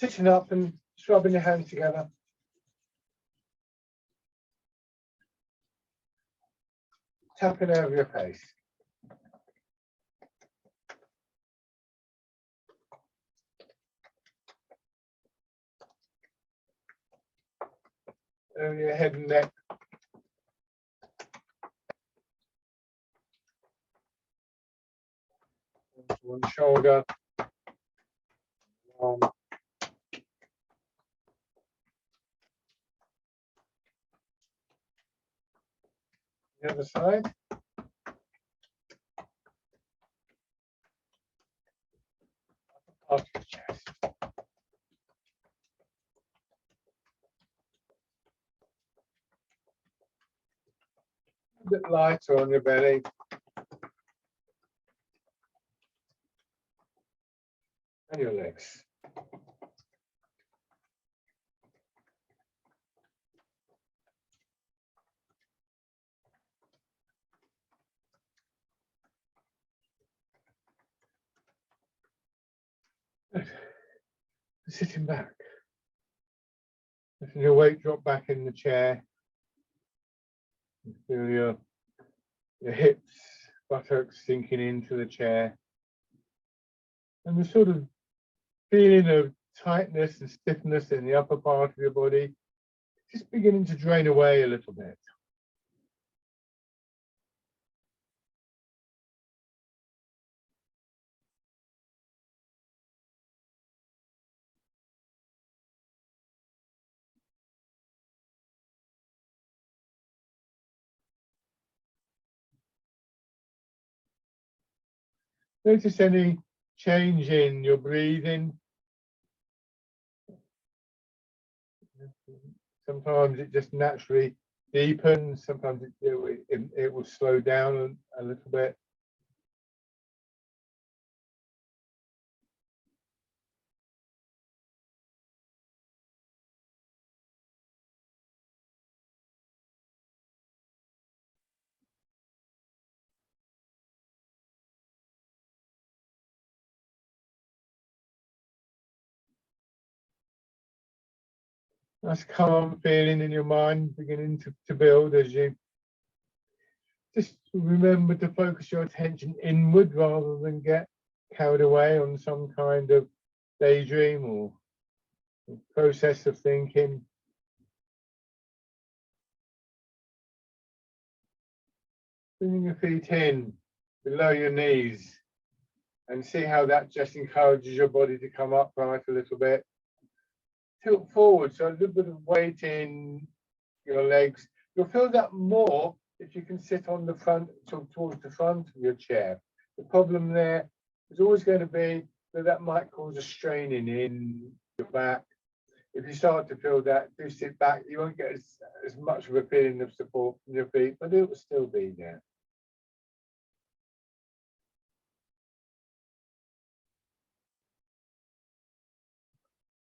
sitting up and rubbing your hands together. Tapping over your face. Over your head and neck. One shoulder. Arm. The other side. Up your chest. A bit lighter on your belly. And your legs. Sitting back. Letting your weight drop back in the chair. You feel your hips, buttocks sinking into the chair. And the sort of feeling of tightness and stiffness in the upper part of your body just beginning to drain away a little bit. Notice any change in your breathing. Sometimes it just naturally deepens. Sometimes it will slow down a little bit. Nice calm feeling in your mind beginning to build as you just remember to focus your attention inward rather than get carried away on some kind of daydream or process of thinking. Bringing your feet in below your knees and see how that just encourages your body to come upright a little bit. Tilt forward, so a little bit of weight in your legs. You'll feel that more if you can sit on the front, towards the front of your chair. The problem there is always going to be that might cause a straining in your back. If you start to feel that, do sit back. You won't get as much of a feeling of support from your feet, but it will still be there.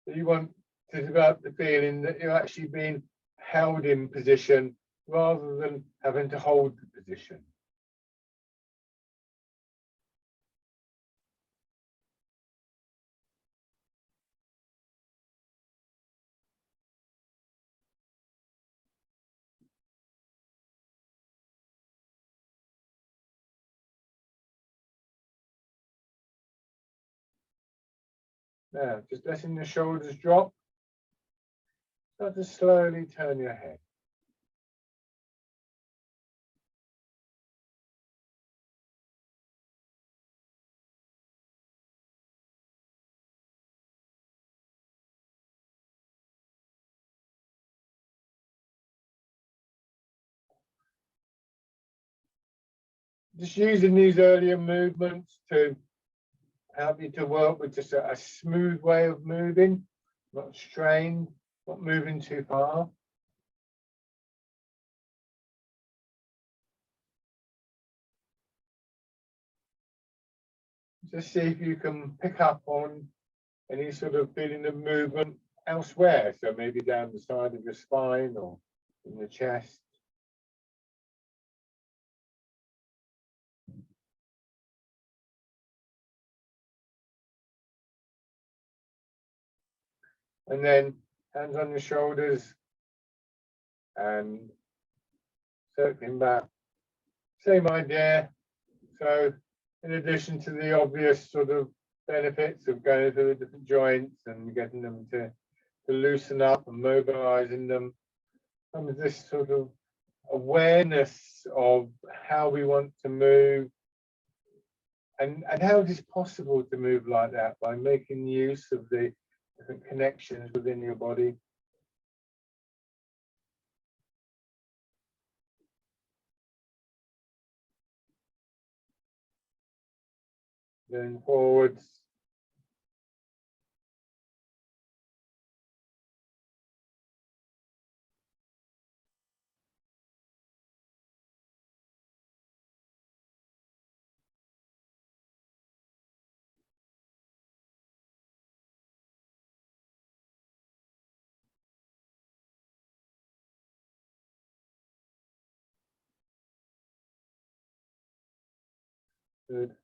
So you want to develop the feeling that you're actually being held in position rather than having to hold the position. Now, just letting the shoulders drop. Start to slowly turn your head. Just using these earlier movements to help you to work with just a smooth way of moving, not strained, not moving too far. Just see if you can pick up on any sort of feeling of movement elsewhere. So maybe down the side of your spine or in the chest. And then hands on your shoulders and circling back. Same idea. So in addition to the obvious sort of benefits of going through the different joints and getting them to loosen up and mobilizing them, comes this sort of awareness of how we want to move and how it is possible to move like that by making use of the different connections within your body. Then forwards. Good.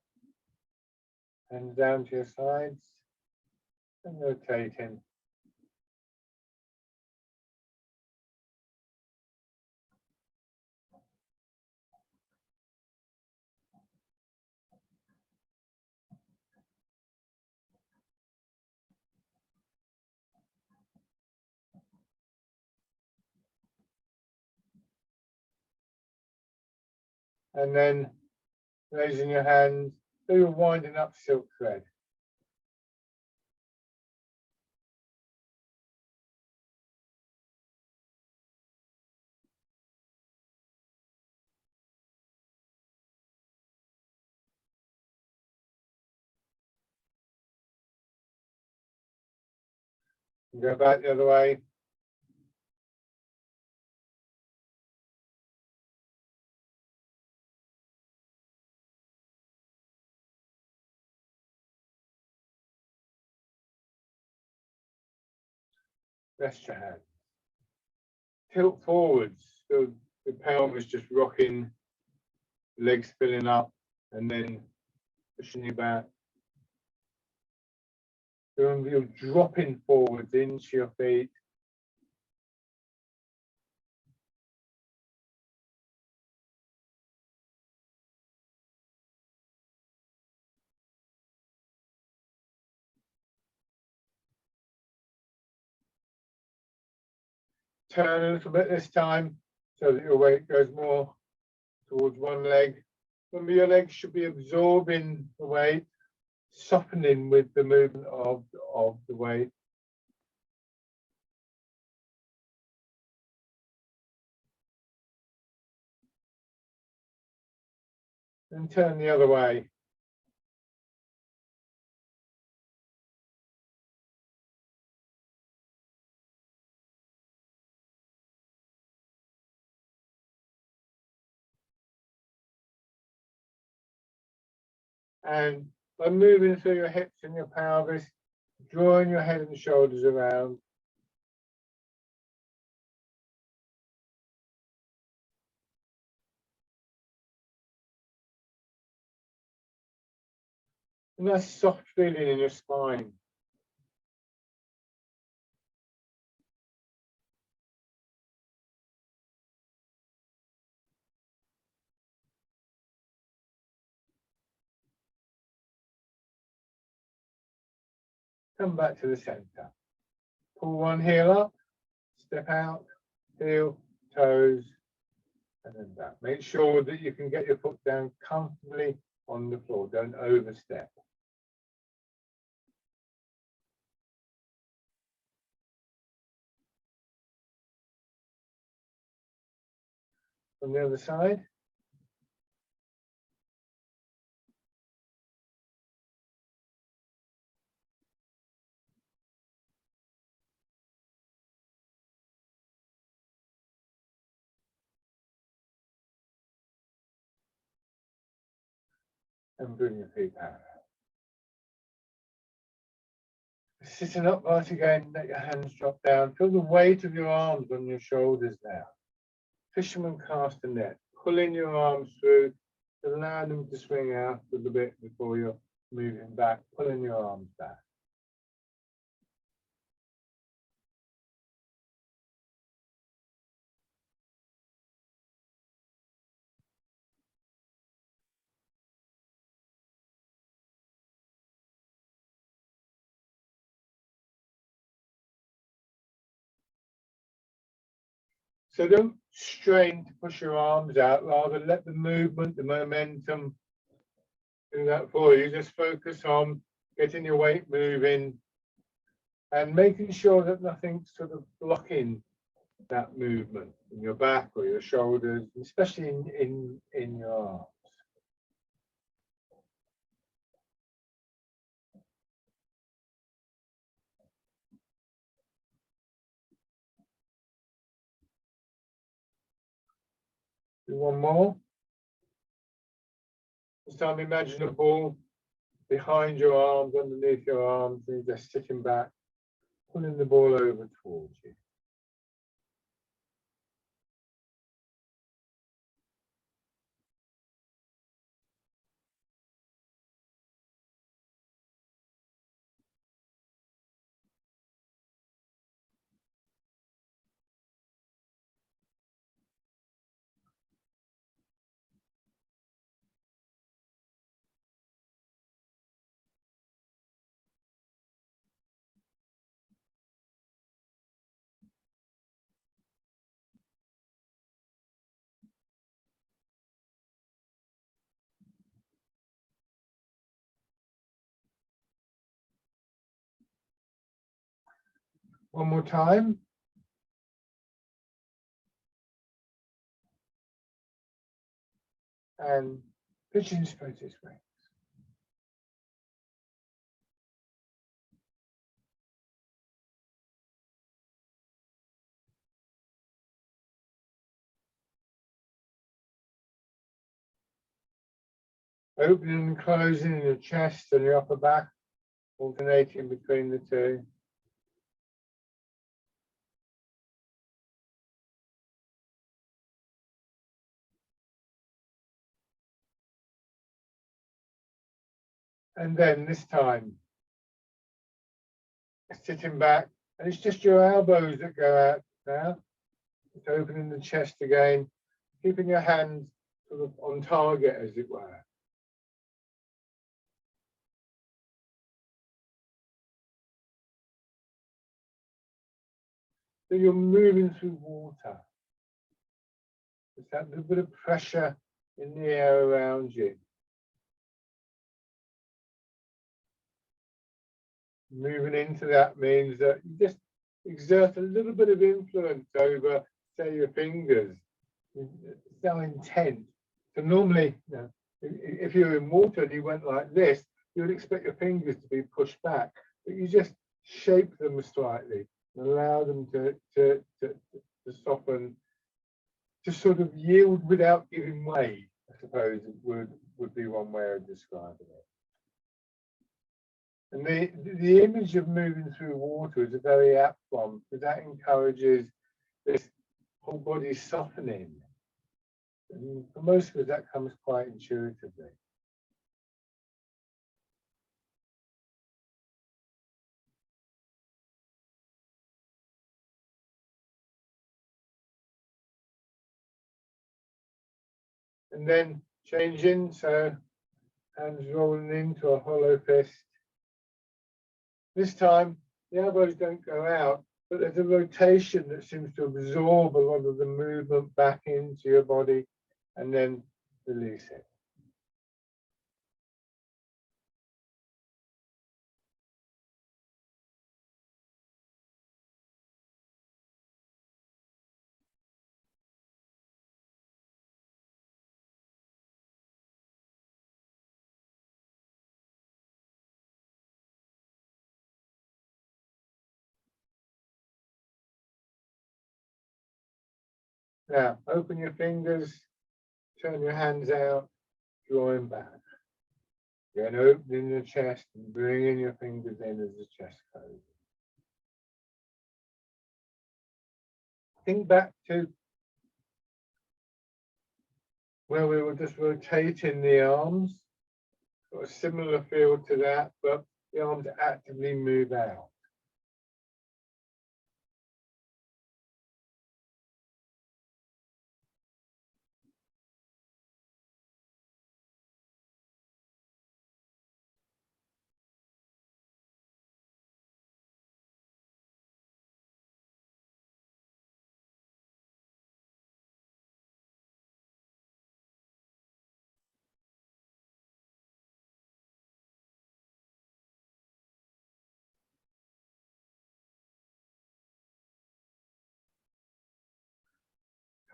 Hands down to your sides and rotating. And then raising your hands, so you're winding up silk thread. And go back the other way. Rest your hands. Tilt forwards, so the pelvis just rocking, legs filling up, and then pushing you back. So you're dropping forwards into your feet. Turn a little bit this time so that your weight goes more towards one leg. Remember, your legs should be absorbing the weight, softening with the movement of the weight. And turn the other way. And by moving through your hips and your pelvis, drawing your head and shoulders around. And that soft feeling in your spine. Come back to the center. Pull one heel up, step out, heel, toes, and then back. Make sure that you can get your foot down comfortably on the floor. Don't overstep. On the other side. And bring your feet out. Sitting upright again, let your hands drop down. Feel the weight of your arms on your shoulders now. Fisherman cast a net. Pulling your arms through, allow them to swing out a little bit before you're moving back, pulling your arms back. So don't strain to push your arms out, rather let the movement, the momentum do that for you. Just focus on getting your weight moving and making sure that nothing's sort of blocking that movement in your back or your shoulders, especially in your arms. Do one more. This time imagine a ball behind your arms, underneath your arms, and you're just sitting back, pulling the ball over towards you. One more time. And pigeon spread this way. Opening and closing in your chest and your upper back, alternating between the two. And then this time, sitting back, and it's just your elbows that go out now. It's opening the chest again, keeping your hands sort of on target, as it were. So you're moving through water. There's that little bit of pressure in the air around you. Moving into that means that you just exert a little bit of influence over, say, your fingers. It's no intent. So normally, you know, if you're in water and you went like this, you would expect your fingers to be pushed back, but you just shape them slightly and allow them to soften, to sort of yield without giving way, I suppose would be one way of describing it. And the image of moving through water is a very apt one, because that encourages this whole body softening. And for most of us, that comes quite intuitively. And then changing, so hands rolling into a hollow fist. This time, the elbows don't go out, but there's a rotation that seems to absorb a lot of the movement back into your body and then release it. Now, open your fingers, turn your hands out, drawing back. Again, opening the chest and bringing your fingers in as the chest closes. Think back to where we were just rotating the arms. Got a similar feel to that, but the arms actively move out.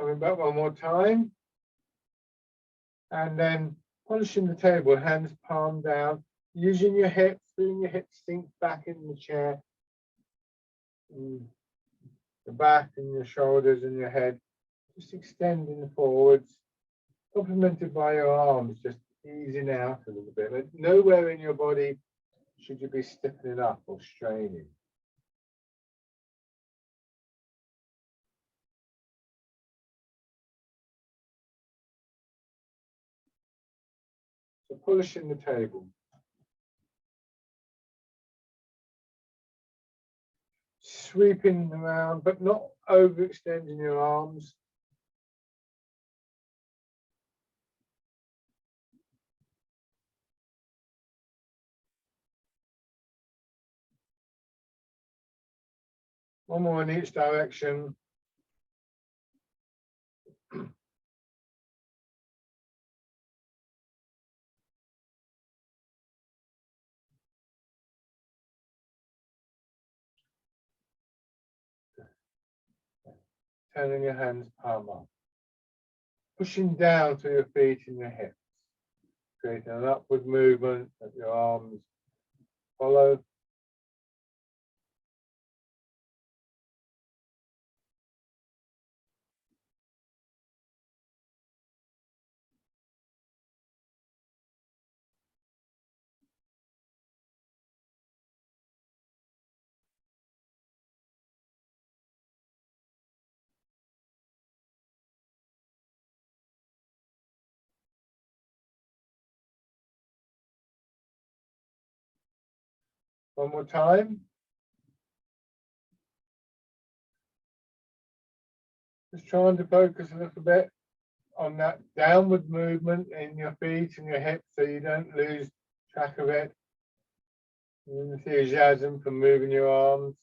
Coming back one more time. And then polishing the table, hands palm down, using your hips, feeling your hips sink back in the chair. The back and your shoulders and your head just extending forwards, complemented by your arms just easing out a little bit. But nowhere in your body should you be stiffening up or straining. So polishing the table. Sweeping around, but not overextending your arms. One more in each direction. Turning your hands palm up. Pushing down through your feet and your hips. Creating an upward movement of your arms. Follow. One more time. Just trying to focus a little bit on that downward movement in your feet and your hips so you don't lose track of it. Enthusiasm for moving your arms.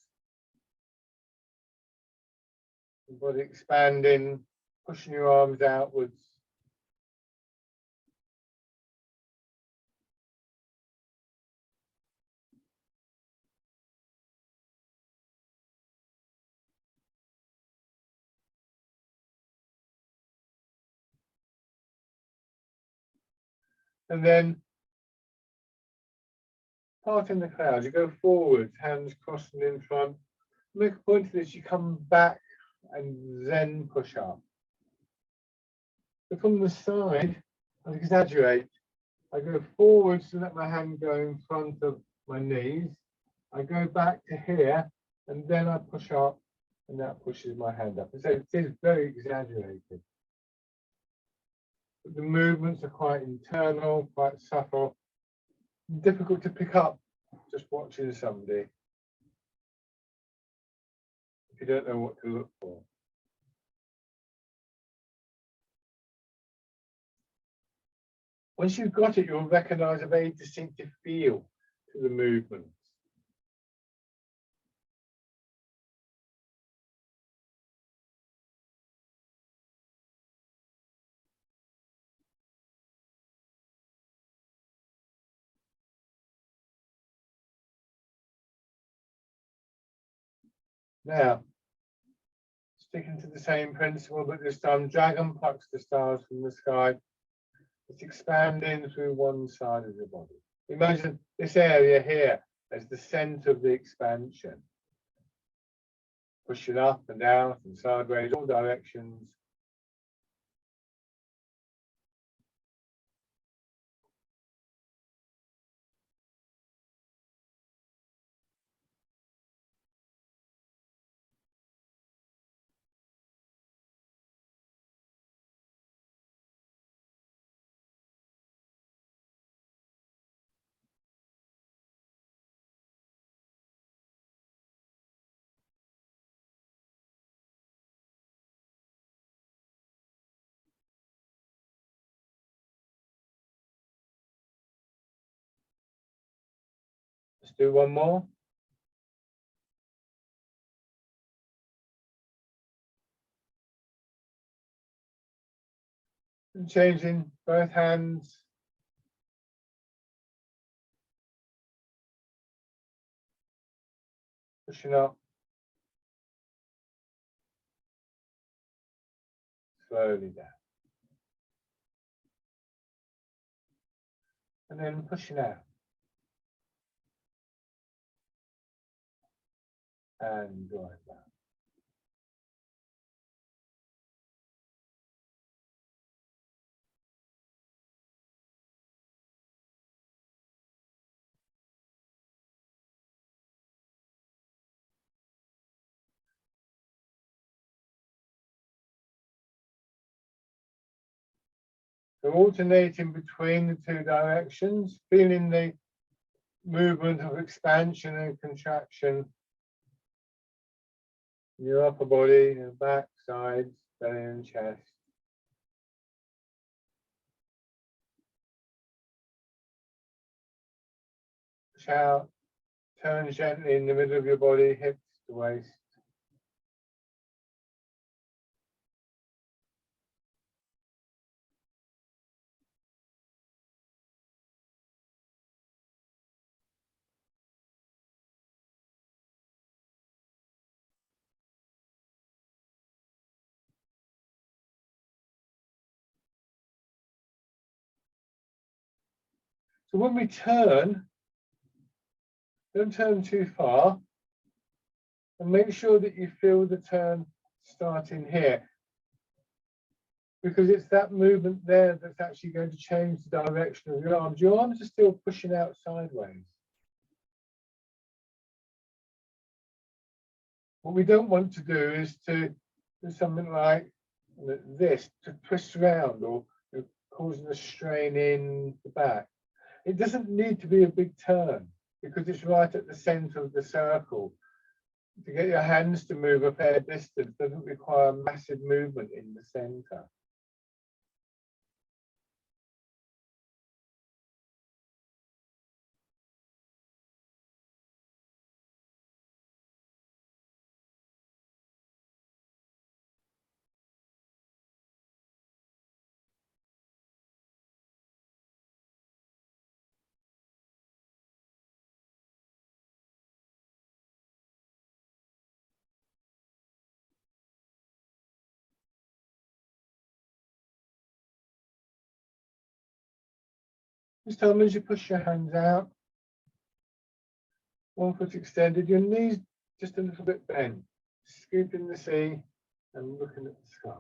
Your body expanding, pushing your arms outwards. And then parting the clouds, you go forwards, hands crossing in front. Make a point of this, you come back and then push up. So from the side, I exaggerate. I go forwards to let my hand go in front of my knees. I go back to here and then I push up and that pushes my hand up. So it is very exaggerated. But the movements are quite internal, quite subtle, difficult to pick up just watching somebody if you don't know what to look for. Once you've got it, you'll recognize a very distinctive feel to the movements. Now, sticking to the same principle, but this time dragon plucks the stars from the sky. It's expanding through one side of the body. Imagine this area here as the center of the expansion. Pushing up and down and sideways, all directions. Let's do one more. And changing both hands. Pushing up. slowly down. And then pushing out. And drive down. So alternating between the two directions, feeling the movement of expansion and contraction in your upper body, your back, sides, belly and chest. Push out, turn gently in the middle of your body, hips to waist. So when we turn, don't turn too far, and make sure that you feel the turn starting here, because it's that movement there that's actually going to change the direction of your arms. Your arms are still pushing out sideways. What we don't want to do is to do something like this, to twist around or causing a strain in the back. It doesn't need to be a big turn because it's right at the center of the circle. To get your hands to move a fair distance doesn't require massive movement in the center. This time as you push your hands out, one foot extended, your knees just a little bit bent, scooping the sea and looking at the sky.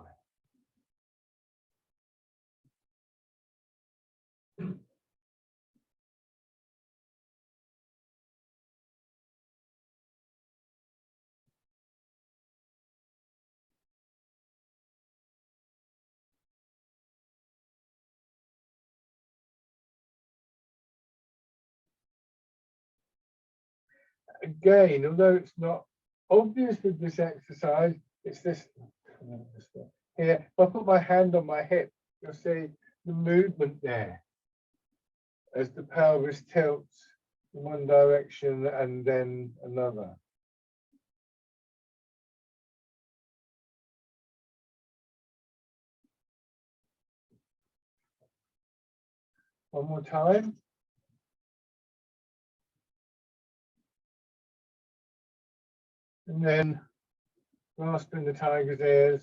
Again, although it's not obvious with this exercise, it's this here. If I put my hand on my hip, you'll see the movement there as the pelvis tilts in one direction and then another. One more time. And then grasping the tiger's ears.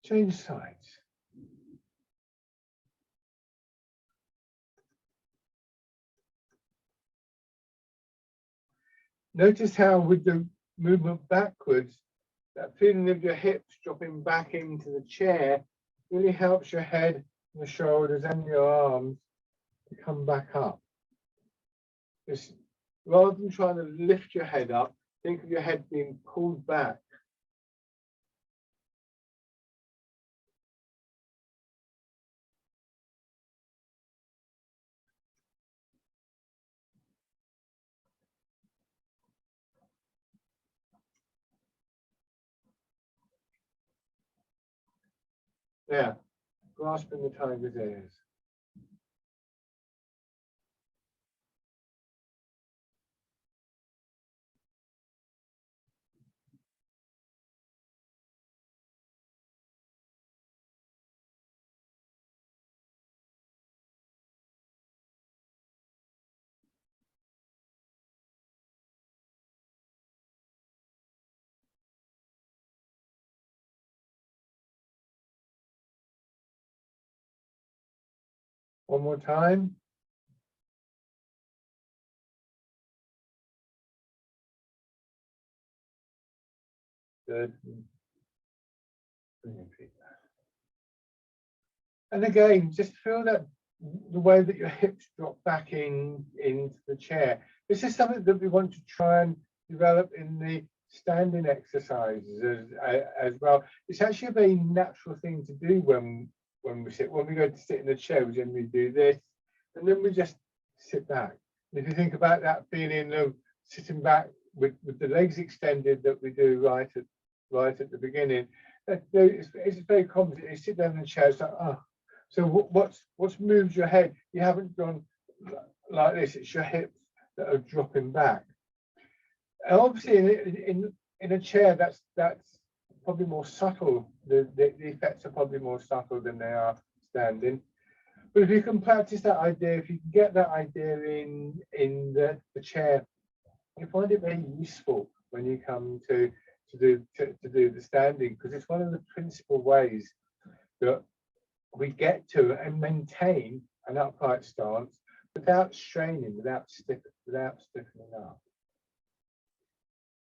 Change sides. Notice how with the movement backwards, that feeling of your hips dropping back into the chair really helps your head, your shoulders and your arms to come back up. Just rather than trying to lift your head up, think of your head being pulled back. Now, grasping the tiger's ears. One more time. Good. Bring your feet back. And again, just feel that the way that your hips drop back into the chair. This is something that we want to try and develop in the standing exercises as well. It's actually a very natural thing to do when we sit. When we go to sit in the chair, we generally do this, and then we just sit back. And if you think about that feeling of sitting back with the legs extended that we do right at the beginning, it's very common. You sit down in the chair, it's like, oh. So what's moved your head? You haven't gone like this. It's your hips that are dropping back. And obviously, in a chair, that's probably more subtle. The effects are probably more subtle than they are standing. But if you can practice that idea, if you can get that idea in the chair, you find it very useful when you come to do the standing, because it's one of the principal ways that we get to and maintain an upright stance without straining, without stiffening up.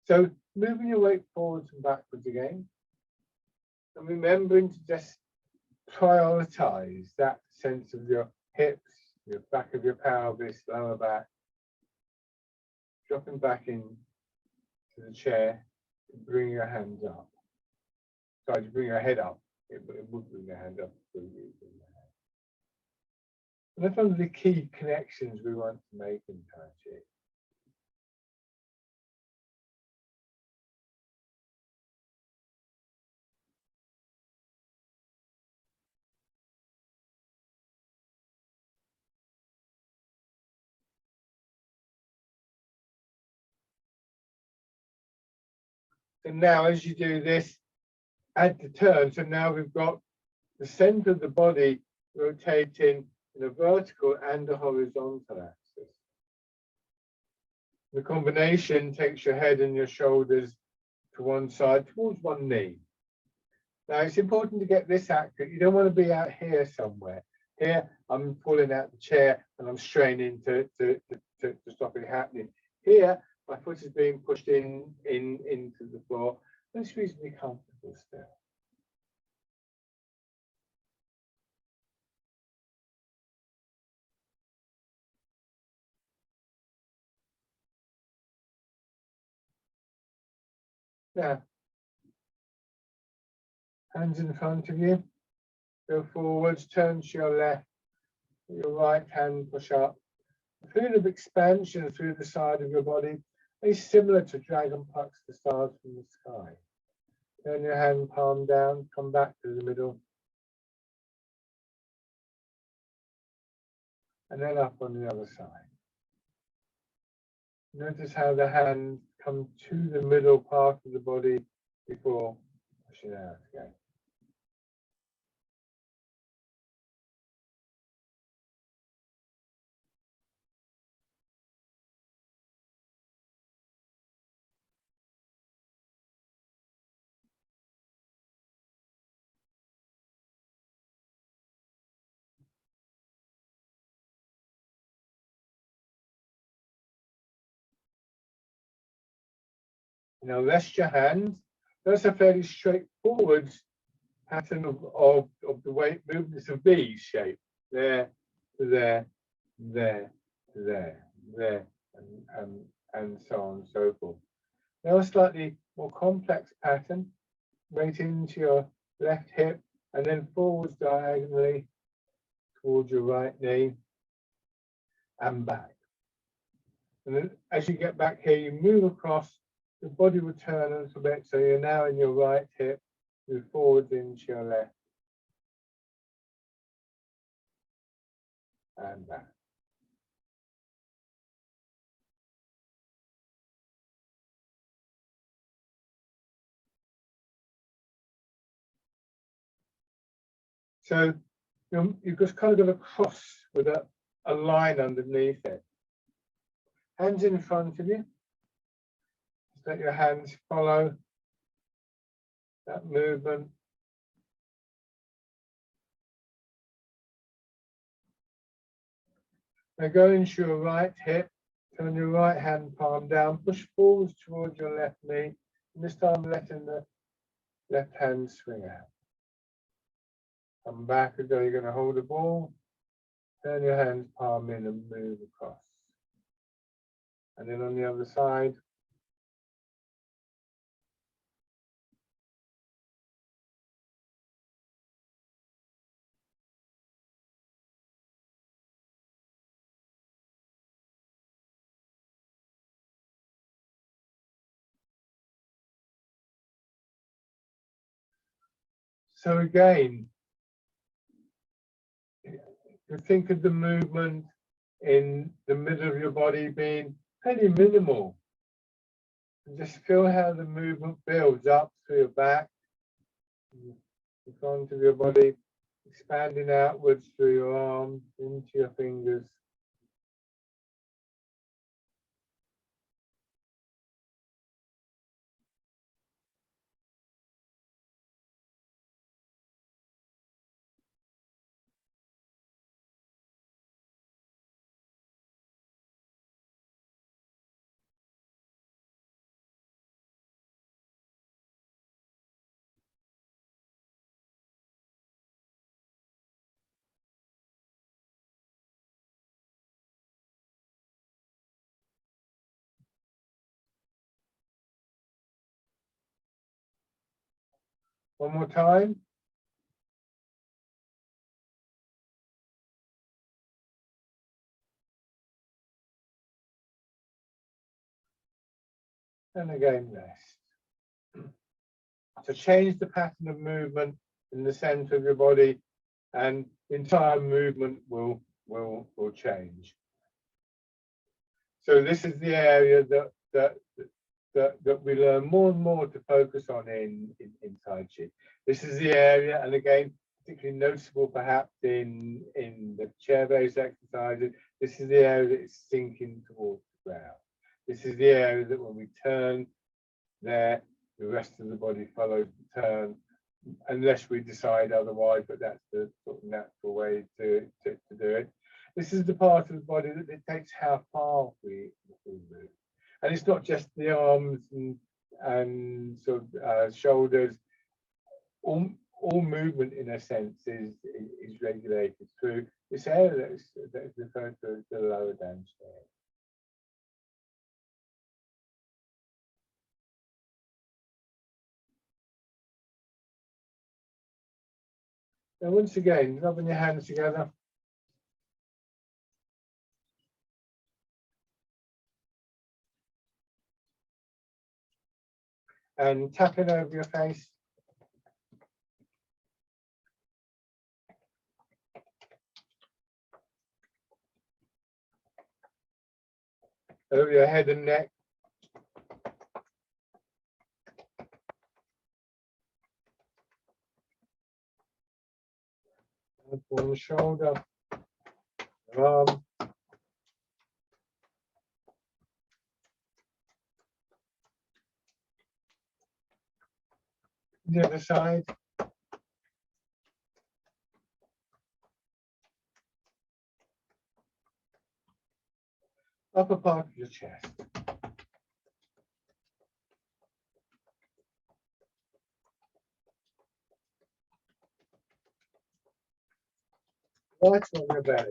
So moving your weight forwards and backwards again, and remembering to just prioritize that sense of your hips, your back of your pelvis, lower back, dropping back into the chair, and bring your hands up. Sorry, to bring your head up. It would bring your hand up. And that's one of the key connections we want to make in Tai Chi. So now as you do this, add the turn. So now we've got the center of the body rotating in a vertical and a horizontal axis. The combination takes your head and your shoulders to one side, towards one knee. Now it's important to get this accurate. You don't want to be out here somewhere. Here, I'm pulling out the chair and I'm straining to stop it happening. Here, my foot is being pushed into the floor. It's reasonably comfortable still. Now, hands in front of you. Go forwards, turn to your left. Your right hand push up. The feeling of expansion through the side of your body is similar to dragon plucks the stars from the sky. Turn your hand palm down, come back to the middle. And then up on the other side. Notice how the hands come to the middle part of the body before pushing out again. Now rest your hands. That's a fairly straightforward pattern of the weight movement. It's a V shape. There, there, there, there, and so on and so forth. Now a slightly more complex pattern. Weight into your left hip and then forwards diagonally towards your right knee and back. And then as you get back here, you move across, the body will turn a little bit, so you're now in your right hip, move forwards into your left. and back. So you've just kind of got a cross with a line underneath it. Hands in front of you. Just let your hands follow that movement. Now go into your right hip, turn your right hand palm down, push forwards towards your left knee, and this time letting the left hand swing out. Come back as though you're going to hold the ball, turn your hands palm in and move across. And then on the other side. So again, you think of the movement in the middle of your body being pretty minimal. And just feel how the movement builds up through your back, the front of your body, expanding outwards through your arms, into your fingers. One more time. And again, rest. So change the pattern of movement in the center of your body, and the entire movement will change. So this is the area that we learn more and more to focus on in Tai Chi. This is the area, and again, particularly noticeable perhaps in the chair-based exercises, this is the area that is sinking towards the ground. This is the area that when we turn there, the rest of the body follows the turn, unless we decide otherwise, but that's the sort of natural way to do it. This is the part of the body that dictates how far we move. And it's not just the arms and sort of shoulders. All movement, in a sense, is regulated through this area that is referred to as the lower downstairs. Now, once again, rubbing your hands together. And tapping over your face. Over your head and neck. On the shoulder, your arm. The other side. Upper part of your chest. Right on your belly.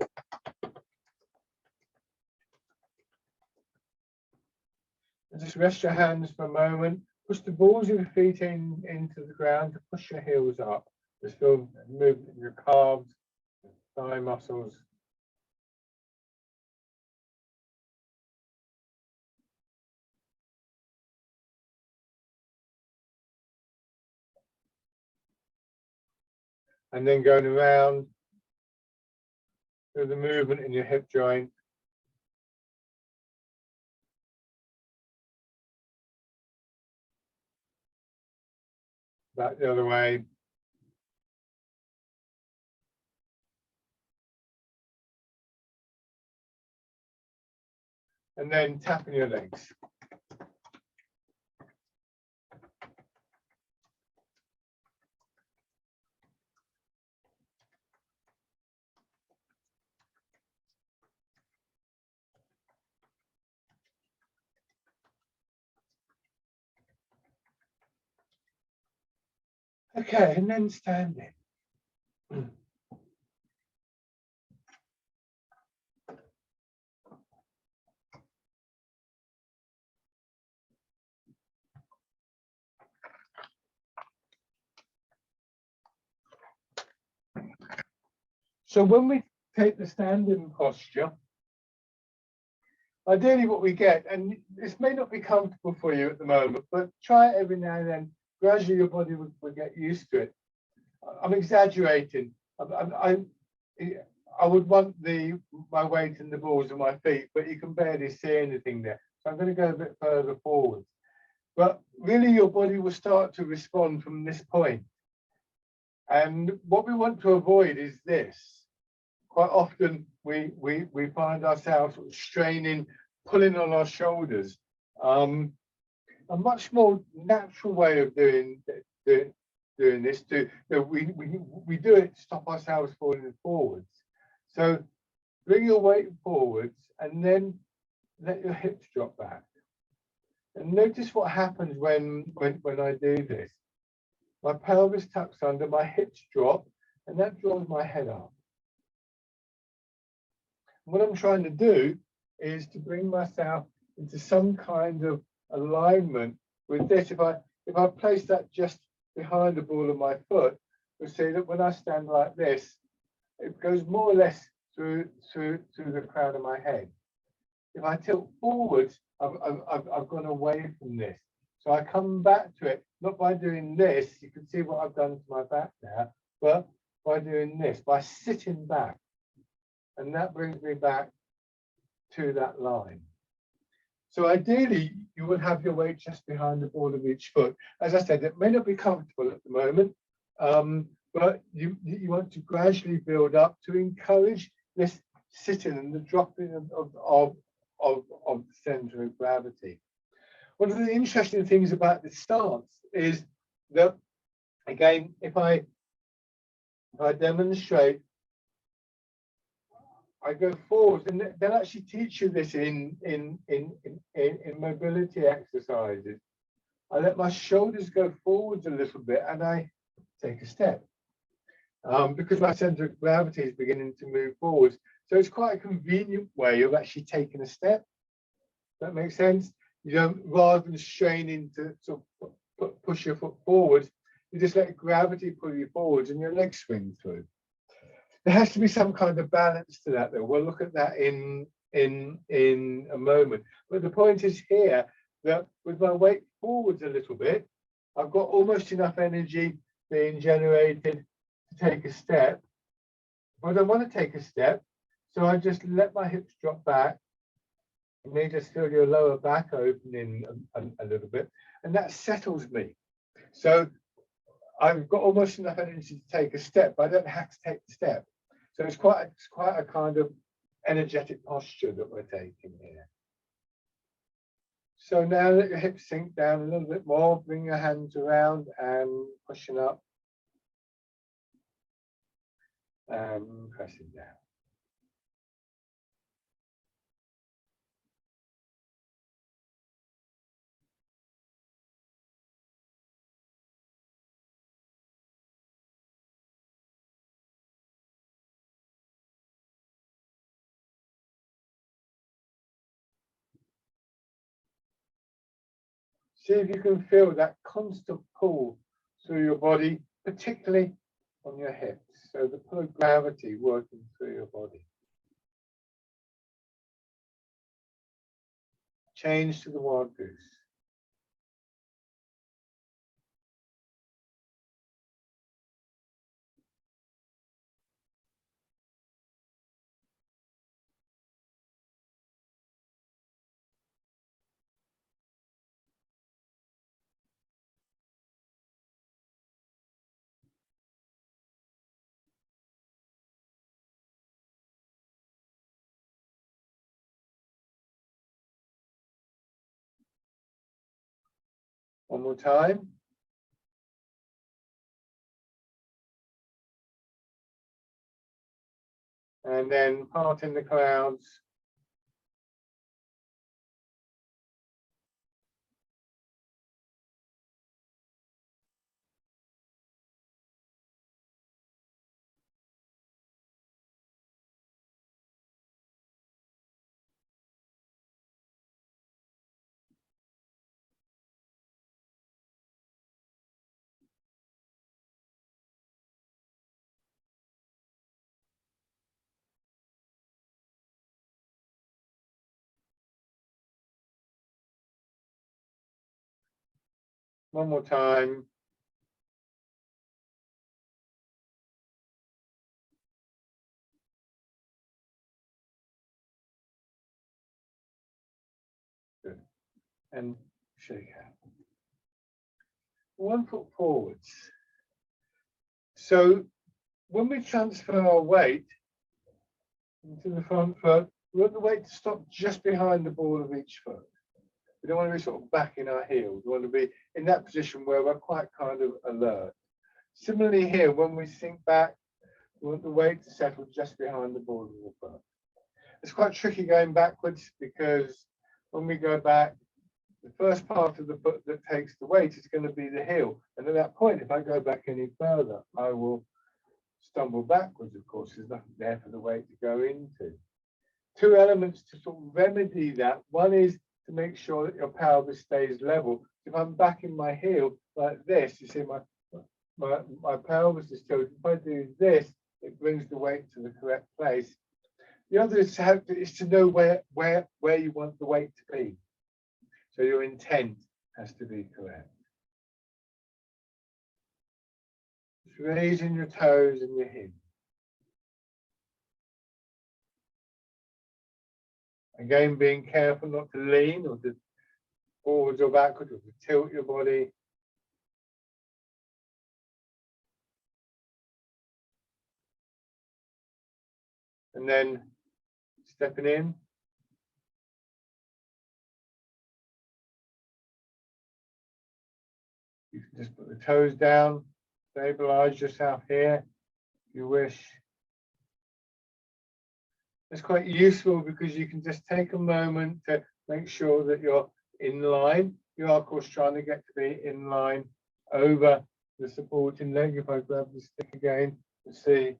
And just rest your hands for a moment. Push the balls of your feet into the ground to push your heels up. Just feel movement in your calves, thigh muscles. And then going around Feel the movement in your hip joint. Back the other way. And then tapping your legs. Okay, and then standing. So when we take the standing posture, ideally what we get, and this may not be comfortable for you at the moment, but try it every now and then. Gradually your body will get used to it. I'm exaggerating. I would want my weight in the balls of my feet, but you can barely see anything there. So I'm going to go a bit further forward. But really your body will start to respond from this point. And what we want to avoid is this. Quite often we find ourselves straining, pulling on our shoulders. A much more natural way of doing this. We do it to stop ourselves falling forwards. So bring your weight forwards and then let your hips drop back. And notice what happens when I do this. My pelvis tucks under, my hips drop, and that draws my head up. What I'm trying to do is to bring myself into some kind of alignment with this. If I place that just behind the ball of my foot, you'll see that when I stand like this, it goes more or less through the crown of my head. If I tilt forwards, I've gone away from this. So I come back to it, not by doing this, you can see what I've done to my back now, but by doing this, by sitting back. And that brings me back to that line. So ideally, you would have your weight just behind the ball of each foot. As I said, it may not be comfortable at the moment, but you want to gradually build up to encourage this sitting and the dropping of the center of gravity. One of the interesting things about this stance is that, again, if I demonstrate, I go forward, and they'll actually teach you this in mobility exercises. I let my shoulders go forwards a little bit, and I take a step because my center of gravity is beginning to move forwards. So it's quite a convenient way of actually taking a step. That makes sense. You don't, rather than straining to sort of push your foot forward, you just let gravity pull you forwards, and your legs swing through. There has to be some kind of balance to that, though. We'll look at that in a moment. But the point is here that with my weight forwards a little bit, I've got almost enough energy being generated to take a step. But I don't want to take a step, so I just let my hips drop back. You may just feel your lower back opening a little bit, and that settles me. So I've got almost enough energy to take a step, but I don't have to take the step. So it's quite a kind of energetic posture that we're taking here. So now let your hips sink down a little bit more, bring your hands around and pushing up and pressing down. See if you can feel that constant pull through your body, particularly on your hips. So the pull of gravity working through your body. Change to the wild goose. One more time. And then parting the clouds. One more time. Good. And shake out. 1 foot forwards. So when we transfer our weight into the front foot, we want the weight to stop just behind the ball of each foot. We don't want to be sort of back in our heels. We want to be in that position where we're quite kind of alert. Similarly here, when we sink back, we want the weight to settle just behind the ball of the foot. It's quite tricky going backwards because when we go back, the first part of the foot that takes the weight is going to be the heel. And at that point, if I go back any further, I will stumble backwards, of course. There's nothing there for the weight to go into. 2 elements to sort of remedy that. One is to make sure that your pelvis stays level. If I'm back in my heel like this, you see my pelvis is tilted. If I do this, it brings the weight to the correct place. The other is to know where you want the weight to be. So your intent has to be correct. Just raising your toes and your hips. Again, being careful not to lean or to forwards or backwards or to tilt your body. And then stepping in. You can just put the toes down, stabilize yourself here if you wish. It's quite useful because you can just take a moment to make sure that you're in line. You are, of course, trying to get to be in line over the supporting leg. If I grab the stick again and see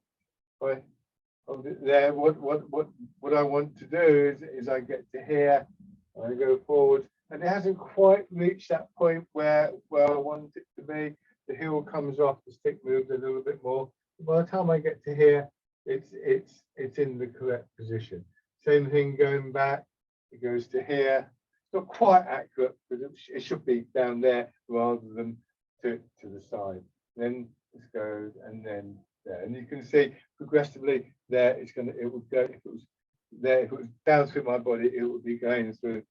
there, what I want to do is I get to here, I go forward, and it hasn't quite reached that point where I want it to be. The heel comes off, the stick moves a little bit more. By the time I get to here, it's in the correct position. Same thing going back, it goes to here. It's not quite accurate because it should be down there rather than to the side. Then this goes and then there. And you can see progressively there it would go, if it was down through my body, it would be going through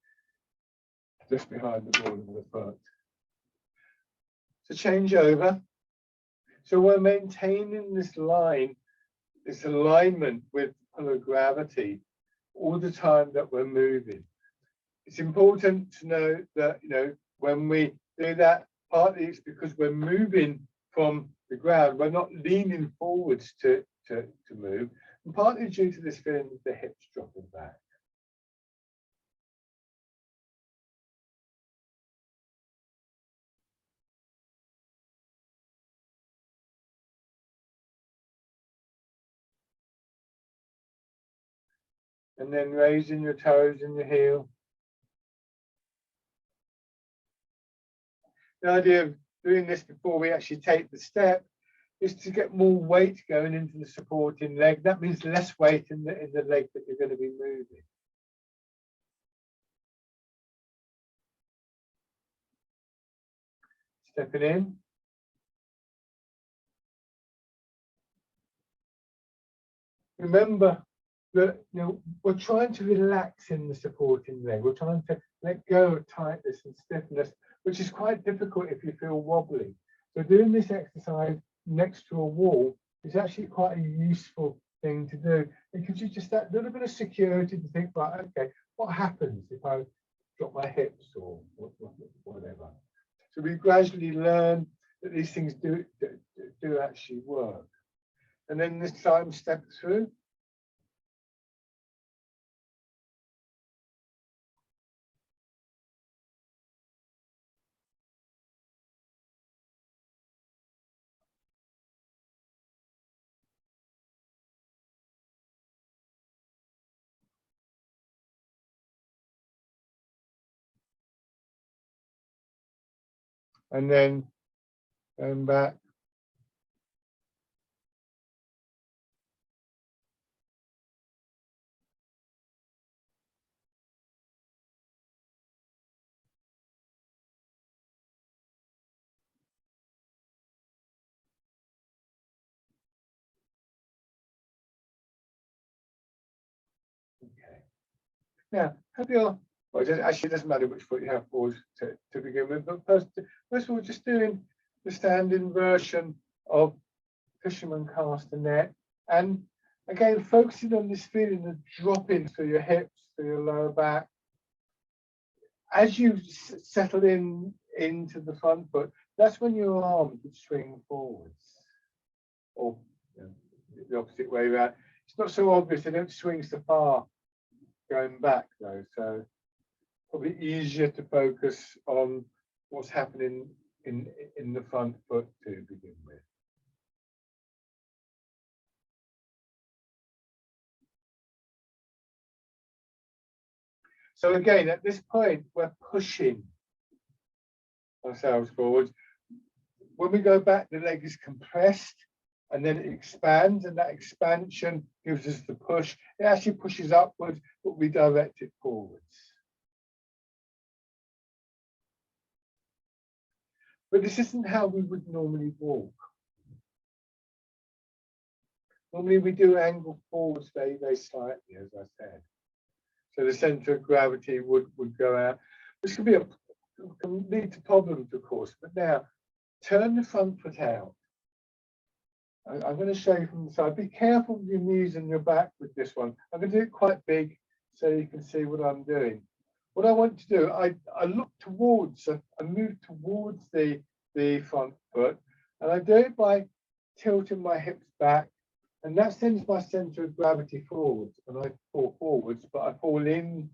just behind the ball of the foot. So change over. So we're maintaining this line, this alignment with pull of gravity all the time that we're moving. It's important to know that, when we do that, partly it's because we're moving from the ground, we're not leaning forwards to move, and partly due to this feeling of the hips dropping back. And then raising your toes and your heel. The idea of doing this before we actually take the step is to get more weight going into the supporting leg. That means less weight in the leg that you're going to be moving. Stepping in. Remember that we're trying to relax in the supporting leg. We're trying to let go of tightness and stiffness, which is quite difficult if you feel wobbly. So doing this exercise next to a wall is actually quite a useful thing to do. It gives you just that little bit of security to think, right, okay, what happens if I drop my hips or whatever? So we gradually learn that these things do actually work. And then this time step through. And then going back. Okay. Now, have your, well, actually it doesn't matter which foot you have forward to begin with, but first of all, just doing the standing version of fisherman castanet. And again, focusing on this feeling of dropping through your hips, through your lower back. As you settle into the front foot, that's when your arms would swing forwards, or the opposite way around. It's not so obvious; they don't swing so far going back though, so probably easier to focus on what's happening in the front foot to begin with. So again, at this point, we're pushing ourselves forwards. When we go back, the leg is compressed and then it expands, and that expansion gives us the push. It actually pushes upwards, but we direct it forwards. But this isn't how we would normally walk. Normally we do angle forwards very, very slightly, as I said. So the center of gravity would go out. This could lead to problems, of course. But now, turn the front foot out. I'm going to show you from the side. Be careful with your knees and your back with this one. I'm going to do it quite big so you can see what I'm doing. What I want to do, I look towards, I move towards the front foot, and I do it by tilting my hips back, and that sends my center of gravity forwards, and I fall forwards, but I fall into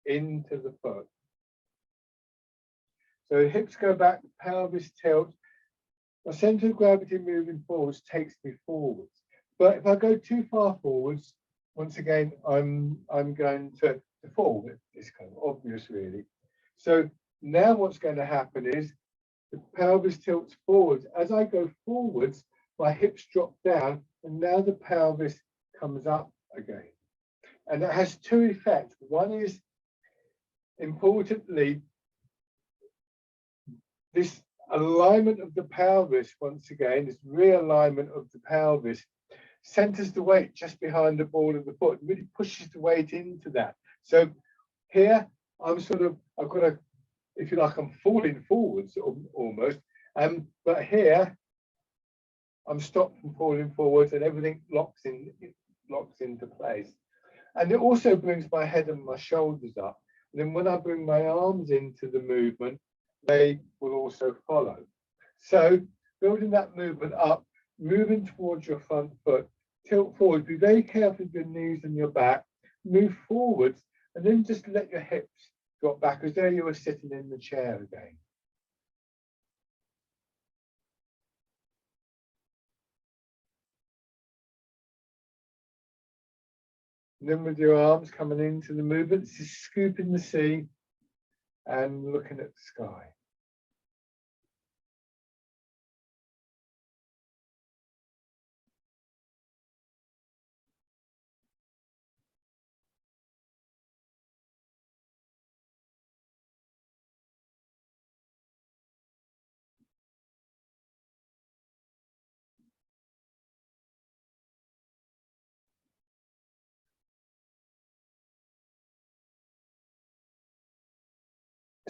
the foot. So hips go back, the pelvis tilts. My center of gravity moving forwards takes me forwards. But if I go too far forwards, once again, I'm going to fall. It's kind of obvious, really. So now what's going to happen is the pelvis tilts forwards. As I go forwards, my hips drop down, and now the pelvis comes up again. And that has two effects. One is, importantly, this alignment of the pelvis, once again, this realignment of the pelvis, centers the weight just behind the ball of the foot, really pushes the weight into that. So here, I've got a, if you like, I'm falling forwards almost, but here, I'm stopped from falling forwards, and everything locks into place. And it also brings my head and my shoulders up. And then when I bring my arms into the movement, they will also follow. So building that movement up, moving towards your front foot, tilt forward, be very careful with your knees and your back, move forwards, and then just let your hips drop back as though you were sitting in the chair again. And then with your arms coming into the movement, this is scooping the sea and looking at the sky.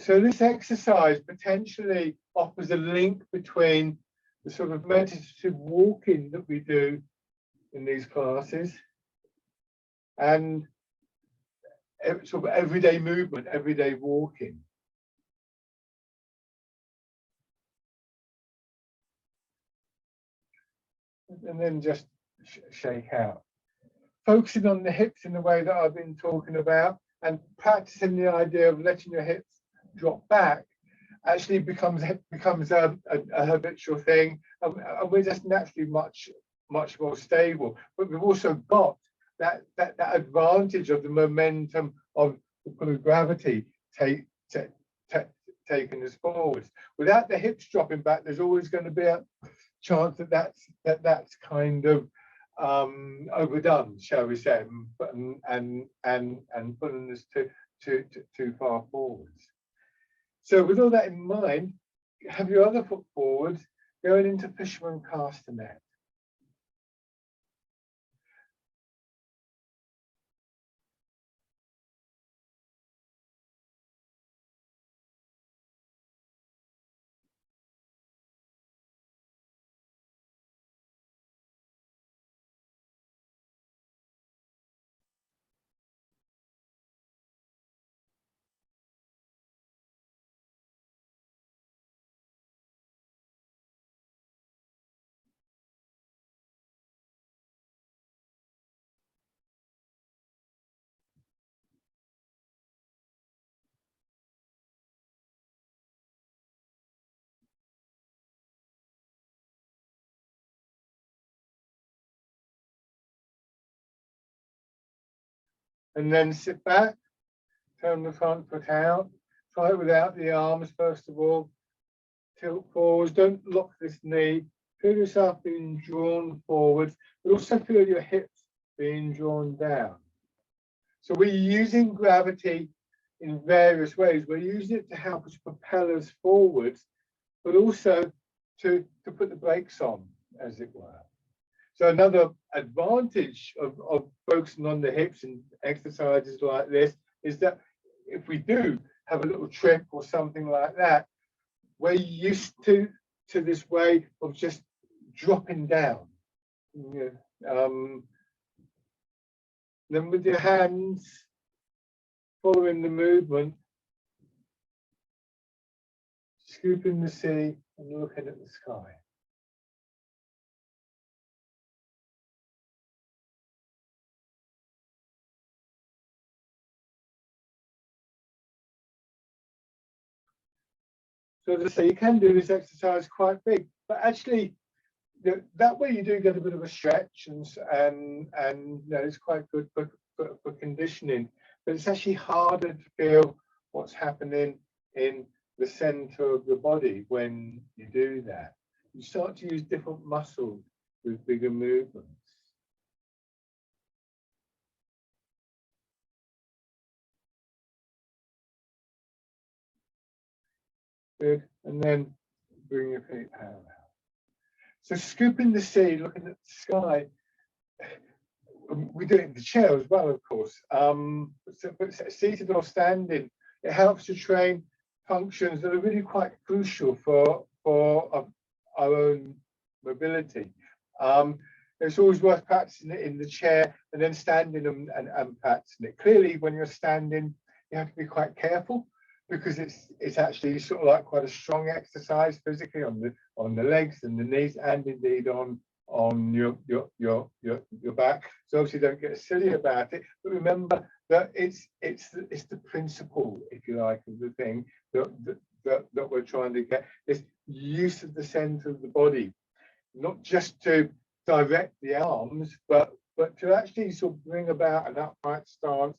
So this exercise potentially offers a link between the sort of meditative walking that we do in these classes and sort of everyday movement, everyday walking. and then just shake out. Focusing on the hips in the way that I've been talking about, and practicing the idea of letting your hips drop back actually becomes a habitual thing, and we're just naturally much more stable. But we've also got that advantage of the momentum of the pull of gravity taking us forwards. Without the hips dropping back, there's always going to be a chance that that's kind of overdone, shall we say, and pulling us too far forwards. So with all that in mind, have your other foot forward, going into fisherman castanet. And then sit back, turn the front foot out, try it without the arms first of all, tilt forwards, don't lock this knee, feel yourself being drawn forwards, but also feel your hips being drawn down. So we're using gravity in various ways. We're using it to help us propel us forwards, but also to put the brakes on, as it were. So another advantage of focusing on the hips and exercises like this is that if we do have a little trip or something like that, we're used to this way of just dropping down. Then with your hands following the movement, scooping the sea and looking at the sky. So as I say, you can do this exercise quite big, but actually that way you do get a bit of a stretch, and it's quite good for conditioning. But it's actually harder to feel what's happening in the center of the body when you do that. You start to use different muscles with bigger movements. Good, and then bring your feet parallel. So scooping the sea, looking at the sky. We do it in the chair as well, of course. But seated or standing, it helps to train functions that are really quite crucial for our own mobility. It's always worth practicing it in the chair and then standing and practicing it. Clearly, when you're standing, you have to be quite careful because it's actually sort of like quite a strong exercise physically on the legs and the knees, and indeed on your back. So obviously don't get silly about it, but remember that it's the principle, if you like, of the thing that we're trying to get. This use of the center of the body, not just to direct the arms, but to actually sort of bring about an upright stance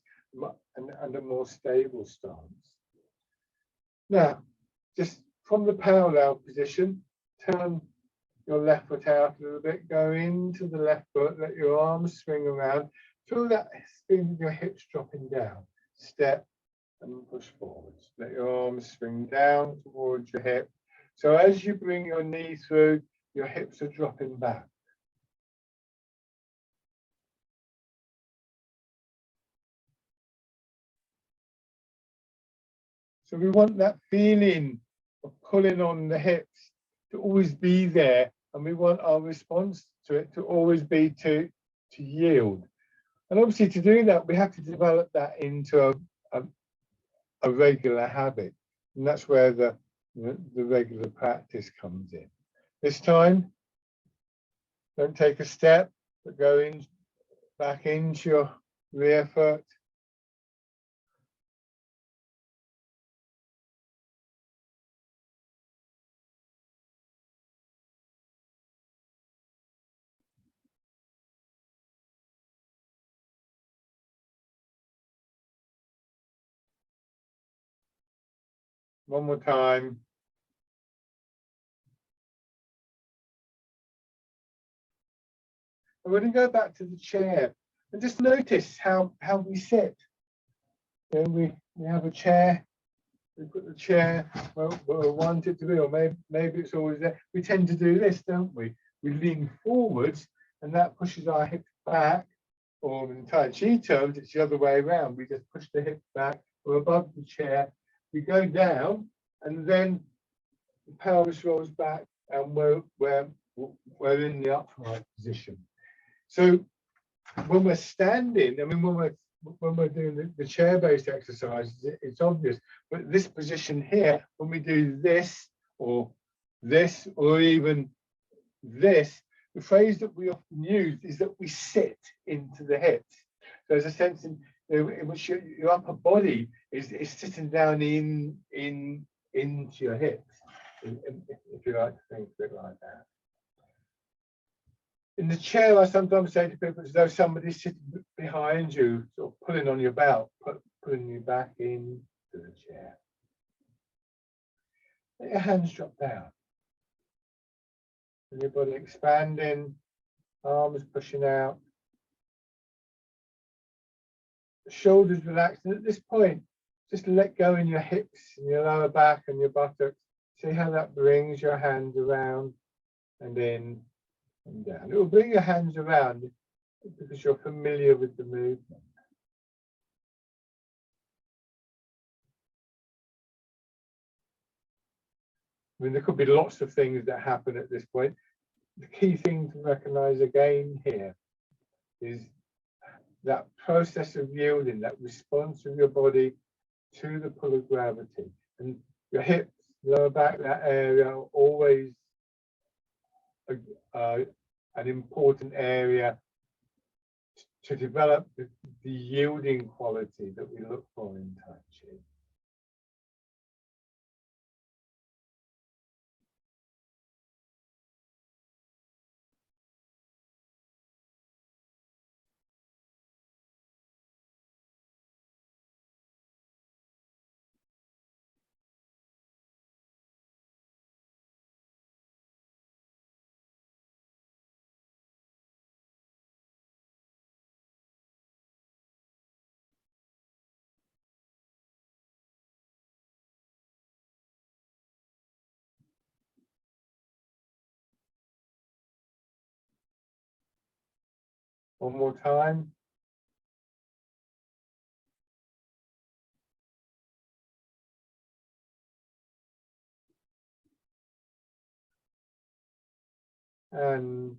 and a more stable stance. Now, just from the parallel position, turn your left foot out a little bit, go into the left foot, let your arms swing around, feel that spin with your hips dropping down, step and push forwards. Let your arms swing down towards your hip. So as you bring your knee through, your hips are dropping back. So we want that feeling of pulling on the hips to always be there, and we want our response to it to always be to yield. And obviously to do that, we have to develop that into a regular habit. And that's where the regular practice comes in. This time, Don't take a step, but go in back into your rear foot. One more time. I'm going to go back to the chair and just notice how we sit. You know, we have a chair. We put the chair where we want it to be, or maybe it's always there. We tend to do this, don't we? We lean forwards, and that pushes our hips back. Or in Tai Chi terms, it's the other way around. We just push the hips back. We're above the chair. We go down, and then the pelvis rolls back, and we're in the upright position. So when we're standing, I mean, when we're doing the chair-based exercises, it's obvious. But this position here, when we do this, or even this, the phrase that we often use is that we sit into the hips. There's a sense in which your upper body is sitting down into your hips, if you like to think of it like that. In the chair, I sometimes say to people, as though somebody's sitting behind you, sort of pulling on your belt, pulling you back into the chair. Let your hands drop down. And your body expanding, arms pushing out. The shoulders relaxed. And at this point, just let go in your hips and your lower back and your buttocks. See how that brings your hands around and in and down. It will bring your hands around because you're familiar with the movement. I mean, there could be lots of things that happen at this point. The key thing to recognize again here is that process of yielding, that response of your body to the pull of gravity. And your hips, lower back, that area are always an important area to develop the yielding quality that we look for in Tai Chi. One more time. And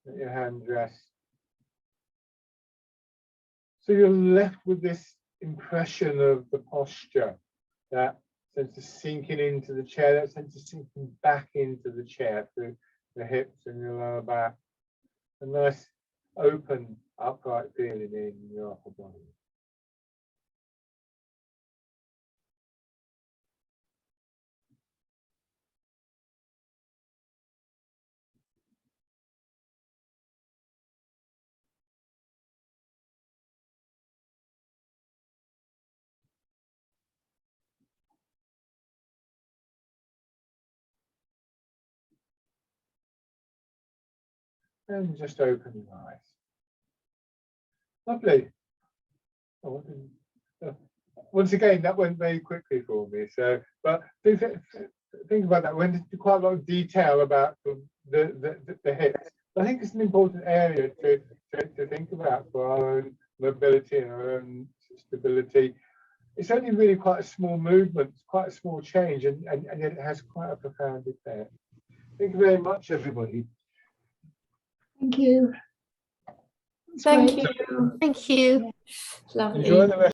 let your hands rest. So you're left with this impression of the posture, that sense of sinking into the chair, that sense of sinking back into the chair through the hips and your lower back. A nice open, upright feeling in your upper body. And just open your eyes. Lovely. Once again, that went very quickly for me. So, but think about that. We went into quite a lot of detail about the hips. I think it's an important area to think about for our own mobility and our own stability. It's only really quite a small movement, quite a small change, and yet it has quite a profound effect. Thank you very much, everybody. Thank you. Thank you. Thank you. Lovely. Enjoy the rest.